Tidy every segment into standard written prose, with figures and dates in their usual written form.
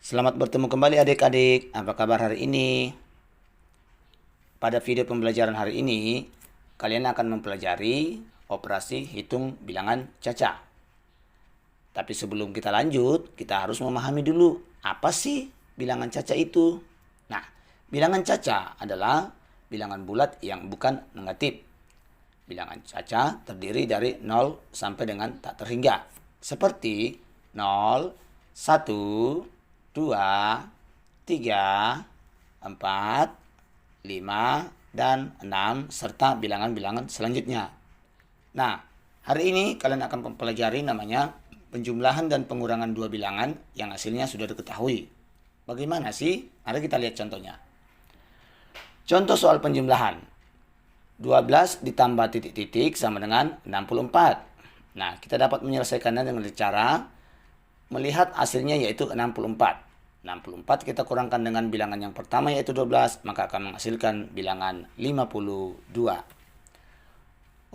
Selamat bertemu kembali adik-adik. Apa kabar hari ini? Pada video pembelajaran hari ini, kalian akan mempelajari operasi hitung bilangan caca. Tapi sebelum kita lanjut, kita harus memahami dulu apa sih bilangan caca itu. Nah, bilangan caca adalah bilangan bulat yang bukan negatif. Bilangan caca terdiri dari 0 sampai dengan tak terhingga. Seperti 0, 1, 2, 3, 4, 5, dan 6, serta bilangan-bilangan selanjutnya. Nah, hari ini kalian akan mempelajari namanya penjumlahan dan pengurangan dua bilangan yang hasilnya sudah diketahui. Bagaimana sih? Mari kita lihat contohnya. Contoh soal penjumlahan. 12 ditambah titik-titik sama dengan 64. Nah, kita dapat menyelesaikannya dengan cara melihat hasilnya yaitu 64. 64 kita kurangkan dengan bilangan yang pertama yaitu 12, maka akan menghasilkan bilangan 52.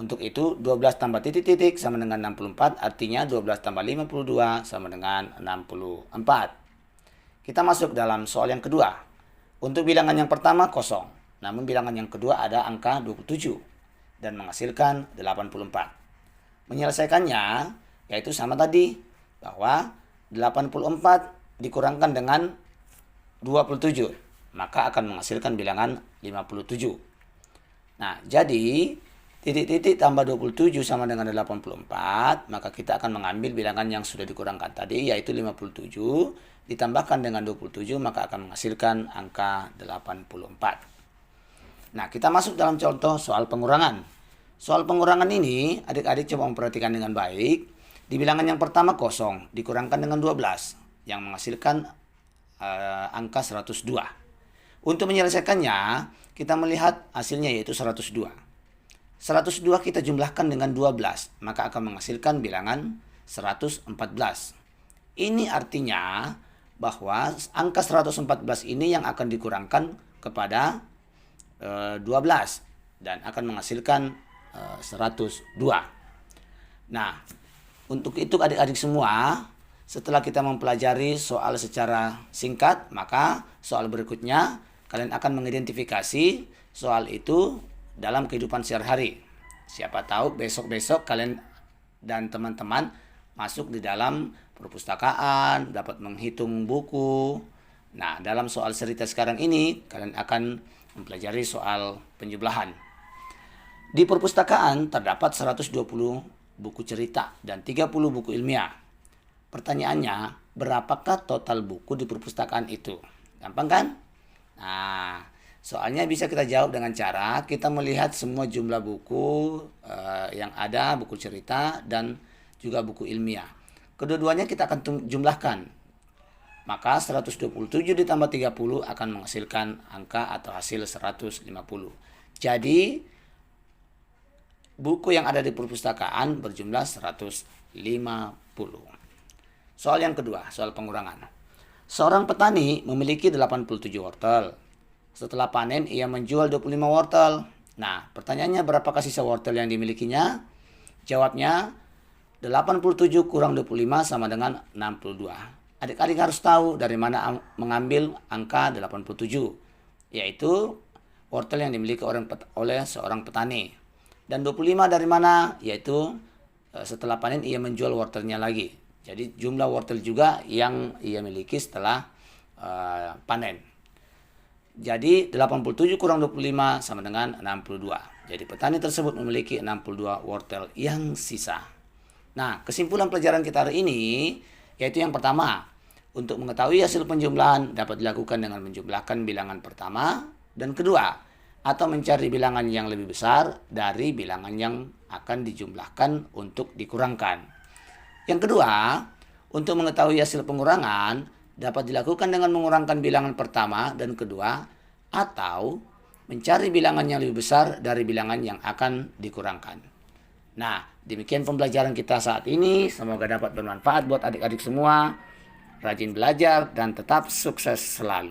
Untuk itu 12 tambah titik-titik sama dengan 64, artinya 12 tambah 52 sama dengan 64. Kita masuk dalam soal yang kedua. Untuk bilangan yang pertama kosong, namun bilangan yang kedua ada angka 27 dan menghasilkan 84. Menyelesaikannya yaitu sama tadi, bahwa 84 dikurangkan dengan 27, maka akan menghasilkan bilangan 57. Nah, jadi titik-titik tambah 27 sama dengan 84, maka kita akan mengambil bilangan yang sudah dikurangkan tadi, yaitu 57, ditambahkan dengan 27, maka akan menghasilkan angka 84. Nah, kita masuk dalam contoh soal pengurangan. Soal pengurangan ini, adik-adik coba memperhatikan dengan baik. Di bilangan yang pertama kosong, dikurangkan dengan 12, yang menghasilkan angka 102. Untuk menyelesaikannya, kita melihat hasilnya yaitu 102. 102 kita jumlahkan dengan 12, maka akan menghasilkan bilangan 114. Ini artinya bahwa angka 114 ini yang akan dikurangkan kepada 12 dan akan menghasilkan 102. Nah, untuk itu adik-adik semua, setelah kita mempelajari soal secara singkat, maka soal berikutnya kalian akan mengidentifikasi soal itu dalam kehidupan sehari-hari. Siapa tahu besok-besok kalian dan teman-teman masuk di dalam perpustakaan, dapat menghitung buku. Nah, dalam soal cerita sekarang ini, kalian akan mempelajari soal penjumlahan. Di perpustakaan terdapat 120 buku cerita dan 30 buku ilmiah. Pertanyaannya, berapakah total buku di perpustakaan itu? Gampang kan? Nah, soalnya bisa kita jawab dengan cara kita melihat semua jumlah buku yang ada, buku cerita dan juga buku ilmiah. Kedua-duanya kita akan jumlahkan. Maka 127 ditambah 30 akan menghasilkan angka atau hasil 150. Jadi, buku yang ada di perpustakaan berjumlah 150. Soal yang kedua, soal pengurangan. Seorang petani memiliki 87 wortel. Setelah panen, ia menjual 25 wortel. Nah, pertanyaannya berapakah sisa wortel yang dimilikinya? Jawabnya, 87 kurang 25 sama dengan 62. Adik-adik harus tahu dari mana mengambil angka 87, yaitu wortel yang dimiliki oleh seorang petani. Dan 25 dari mana? Yaitu setelah panen ia menjual wortelnya lagi. Jadi jumlah wortel juga yang ia miliki setelah panen. Jadi 87 kurang 25 sama dengan 62. Jadi petani tersebut memiliki 62 wortel yang sisa. Nah, kesimpulan pelajaran kita hari ini yaitu yang pertama, untuk mengetahui hasil penjumlahan dapat dilakukan dengan menjumlahkan bilangan pertama dan kedua, atau mencari bilangan yang lebih besar dari bilangan yang akan dijumlahkan untuk dikurangkan. Yang kedua, untuk mengetahui hasil pengurangan dapat dilakukan dengan mengurangkan bilangan pertama dan kedua, atau mencari bilangan yang lebih besar dari bilangan yang akan dikurangkan. Nah, demikian pembelajaran kita saat ini. Semoga dapat bermanfaat buat adik-adik semua. Rajin belajar dan tetap sukses selalu.